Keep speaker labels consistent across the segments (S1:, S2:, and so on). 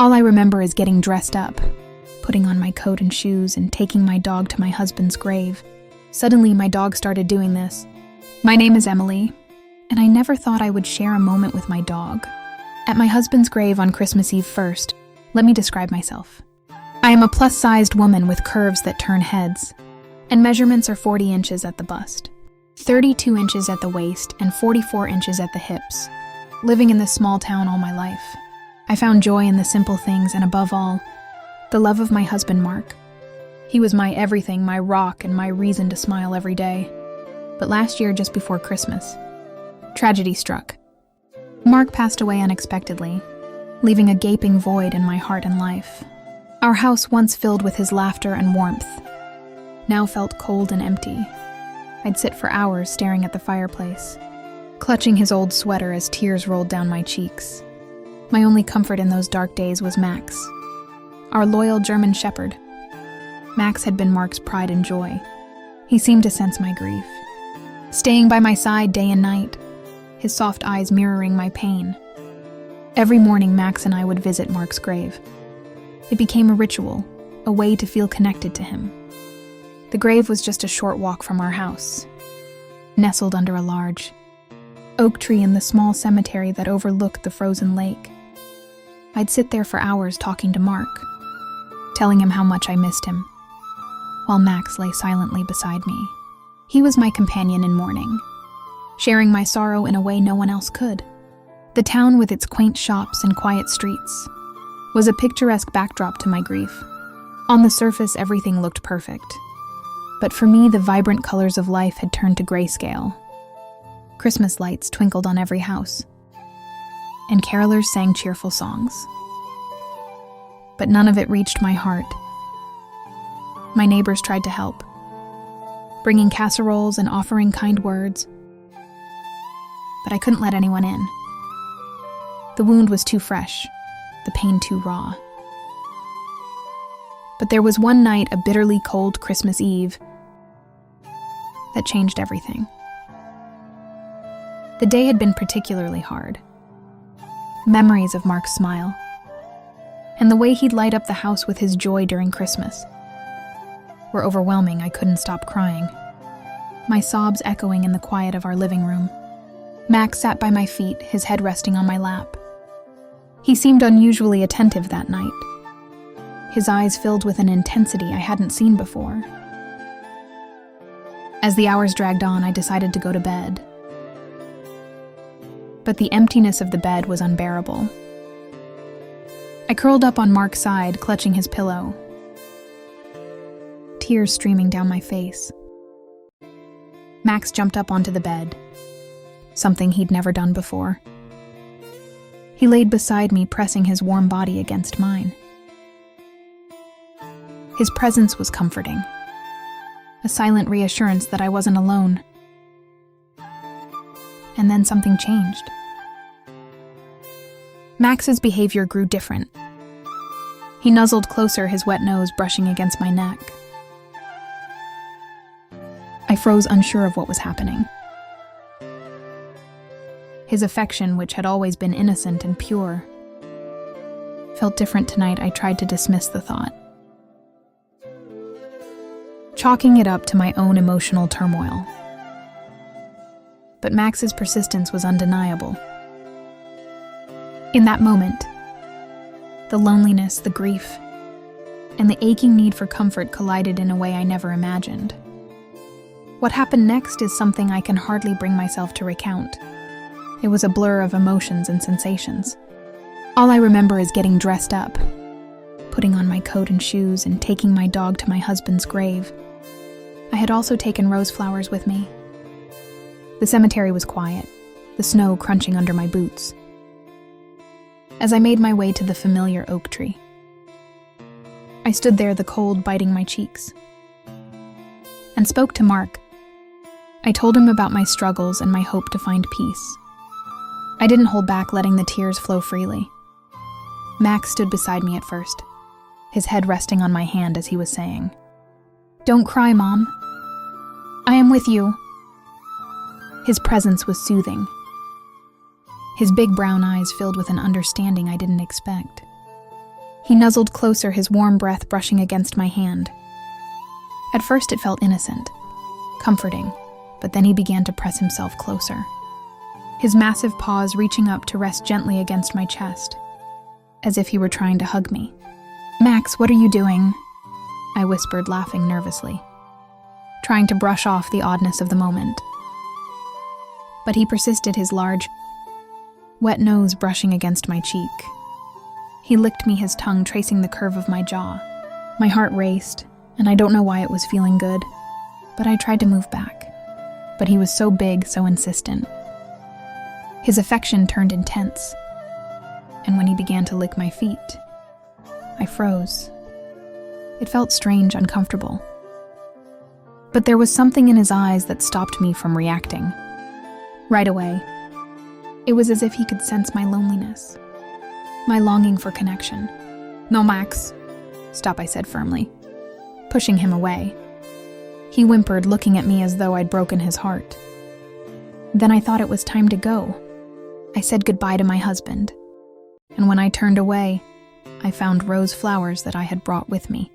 S1: All I remember is getting dressed up, putting on my coat and shoes, and taking my dog to my husband's grave. Suddenly, my dog started doing this. My name is Emily, and I never thought I would share a moment with my dog. At my husband's grave on Christmas Eve first, let me describe myself. I am a plus-sized woman with curves that turn heads, and measurements are 40 inches at the bust, 32 inches at the waist, and 44 inches at the hips. Living in this small town all my life, I found joy in the simple things, and above all, the love of my husband, Mark. He was my everything, my rock, and my reason to smile every day. But last year, just before Christmas, tragedy struck. Mark passed away unexpectedly, leaving a gaping void in my heart and life. Our house, once filled with his laughter and warmth, now felt cold and empty. I'd sit for hours staring at the fireplace, clutching his old sweater as tears rolled down my cheeks. My only comfort in those dark days was Max, our loyal German shepherd. Max had been Mark's pride and joy. He seemed to sense my grief, staying by my side day and night, his soft eyes mirroring my pain. Every morning, Max and I would visit Mark's grave. It became a ritual, a way to feel connected to him. The grave was just a short walk from our house, nestled under a large oak tree in the small cemetery that overlooked the frozen lake. I'd sit there for hours talking to Mark, telling him how much I missed him, while Max lay silently beside me. He was my companion in mourning, sharing my sorrow in a way no one else could. The town, with its quaint shops and quiet streets, was a picturesque backdrop to my grief. On the surface, everything looked perfect. But for me, the vibrant colors of life had turned to grayscale. Christmas lights twinkled on every house, and carolers sang cheerful songs. But none of it reached my heart. My neighbors tried to help, bringing casseroles and offering kind words, but I couldn't let anyone in. The wound was too fresh, the pain too raw. But there was one night, a bitterly cold Christmas Eve, that changed everything. The day had been particularly hard. Memories of Mark's smile, and the way he'd light up the house with his joy during Christmas, were overwhelming. I couldn't stop crying, my sobs echoing in the quiet of our living room. Max sat by my feet, his head resting on my lap. He seemed unusually attentive that night, his eyes filled with an intensity I hadn't seen before. As the hours dragged on, I decided to go to bed. But the emptiness of the bed was unbearable. I curled up on Mark's side, clutching his pillow, tears streaming down my face. Max jumped up onto the bed, something he'd never done before. He laid beside me, pressing his warm body against mine. His presence was comforting, a silent reassurance that I wasn't alone. And then something changed. Max's behavior grew different. He nuzzled closer, his wet nose brushing against my neck. I froze, unsure of what was happening. His affection, which had always been innocent and pure, felt different tonight. I tried to dismiss the thought, chalking it up to my own emotional turmoil. But Max's persistence was undeniable. In that moment, the loneliness, the grief, and the aching need for comfort collided in a way I never imagined. What happened next is something I can hardly bring myself to recount. It was a blur of emotions and sensations. All I remember is getting dressed up, putting on my coat and shoes, and taking my dog to my husband's grave. I had also taken rose flowers with me. The cemetery was quiet, the snow crunching under my boots. As I made my way to the familiar oak tree, I stood there, the cold biting my cheeks, and spoke to Mark. I told him about my struggles and my hope to find peace. I didn't hold back, letting the tears flow freely. Max stood beside me at first, his head resting on my hand as he was saying, "Don't cry, Mom. I am with you." His presence was soothing, his big brown eyes filled with an understanding I didn't expect. He nuzzled closer, his warm breath brushing against my hand. At first it felt innocent, comforting, but then he began to press himself closer, his massive paws reaching up to rest gently against my chest, as if he were trying to hug me. "Max, what are you doing?" I whispered, laughing nervously, trying to brush off the oddness of the moment. But he persisted, his large, wet nose brushing against my cheek. He licked me, his tongue tracing the curve of my jaw. My heart raced, and I don't know why it was feeling good, but I tried to move back. But he was so big, so insistent. His affection turned intense, and when he began to lick my feet, I froze. It felt strange, uncomfortable. But there was something in his eyes that stopped me from reacting. Right away, it was as if he could sense my loneliness, my longing for connection. "No, Max." "Stop," I said firmly, pushing him away. He whimpered, looking at me as though I'd broken his heart. Then I thought it was time to go. I said goodbye to my husband, and when I turned away, I found rose flowers that I had brought with me.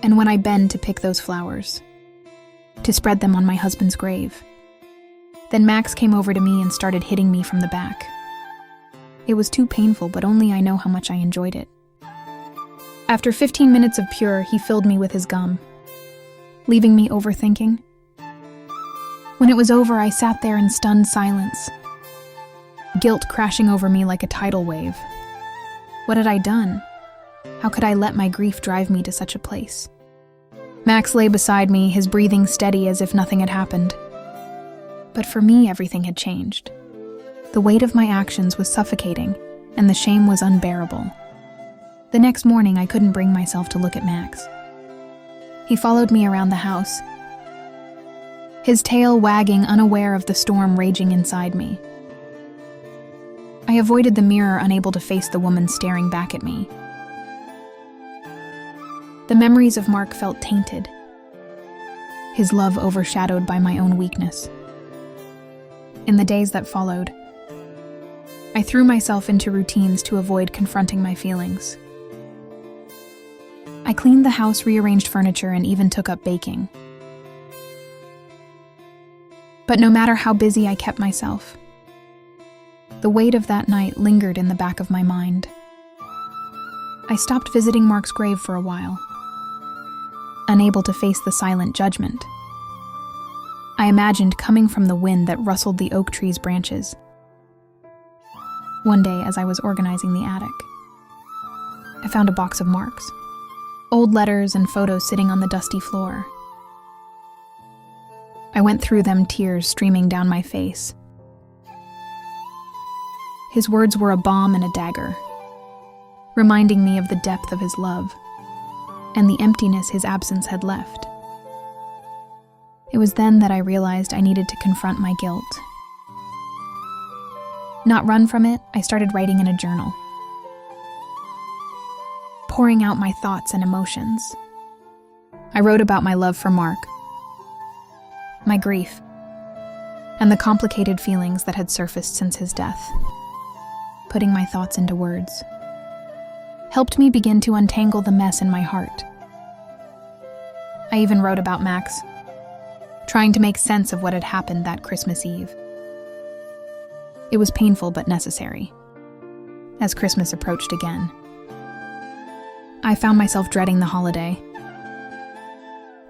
S1: And when I bent to pick those flowers, to spread them on my husband's grave, then Max came over to me and started hitting me from the back. It was too painful, but only I know how much I enjoyed it. After 15 minutes of pure, he filled me with his gum, leaving me overthinking. When it was over, I sat there in stunned silence, guilt crashing over me like a tidal wave. What had I done? How could I let my grief drive me to such a place? Max lay beside me, his breathing steady as if nothing had happened. But for me, everything had changed. The weight of my actions was suffocating, and the shame was unbearable. The next morning, I couldn't bring myself to look at Max. He followed me around the house, his tail wagging, unaware of the storm raging inside me. I avoided the mirror, unable to face the woman staring back at me. The memories of Mark felt tainted, his love overshadowed by my own weakness. In the days that followed, I threw myself into routines to avoid confronting my feelings. I cleaned the house, rearranged furniture, and even took up baking. But no matter how busy I kept myself, the weight of that night lingered in the back of my mind. I stopped visiting Mark's grave for a while, unable to face the silent judgment. I imagined coming from the wind that rustled the oak tree's branches. One day, as I was organizing the attic, I found a box of marks, old letters and photos sitting on the dusty floor. I went through them, tears streaming down my face. His words were a balm and a dagger, reminding me of the depth of his love and the emptiness his absence had left. It was then that I realized I needed to confront my guilt. Not run from it, I started writing in a journal, pouring out my thoughts and emotions. I wrote about my love for Mark, my grief, and the complicated feelings that had surfaced since his death. Putting my thoughts into words helped me begin to untangle the mess in my heart. I even wrote about Max, trying to make sense of what had happened that Christmas Eve. It was painful but necessary. As Christmas approached again, I found myself dreading the holiday.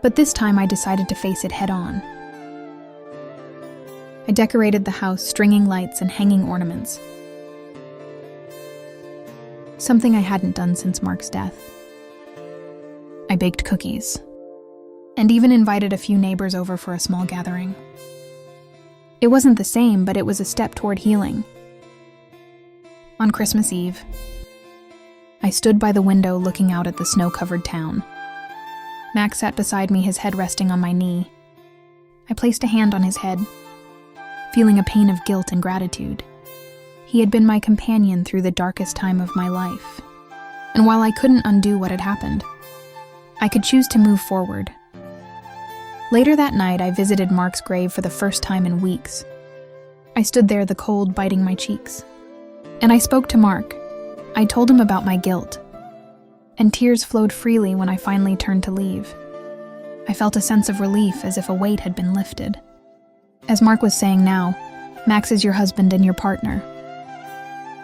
S1: But this time I decided to face it head on. I decorated the house, stringing lights and hanging ornaments, something I hadn't done since Mark's death. I baked cookies, and even invited a few neighbors over for a small gathering. It wasn't the same, but it was a step toward healing. On Christmas Eve, I stood by the window looking out at the snow-covered town. Max sat beside me, his head resting on my knee. I placed a hand on his head, feeling a pain of guilt and gratitude. He had been my companion through the darkest time of my life. And while I couldn't undo what had happened, I could choose to move forward. Later that night, I visited Mark's grave for the first time in weeks. I stood there, the cold biting my cheeks. And I spoke to Mark. I told him about my guilt, and tears flowed freely when I finally turned to leave. I felt a sense of relief, as if a weight had been lifted. As Mark was saying now, Max is your husband and your partner.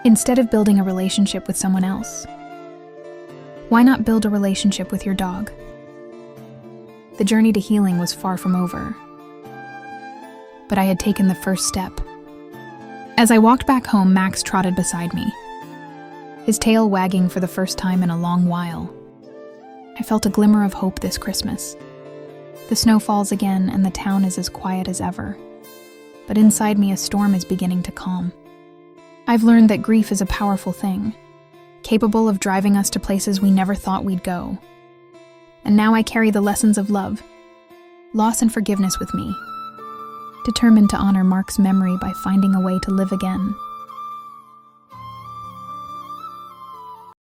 S1: Instead of building a relationship with someone else, why not build a relationship with your dog? The journey to healing was far from over, but I had taken the first step. As I walked back home, Max trotted beside me, his tail wagging for the first time in a long while. I felt a glimmer of hope this Christmas. The snow falls again and the town is as quiet as ever, but inside me a storm is beginning to calm. I've learned that grief is a powerful thing, capable of driving us to places we never thought we'd go. And now I carry the lessons of love, loss and forgiveness with me, determined to honor Mark's memory by finding a way to live again.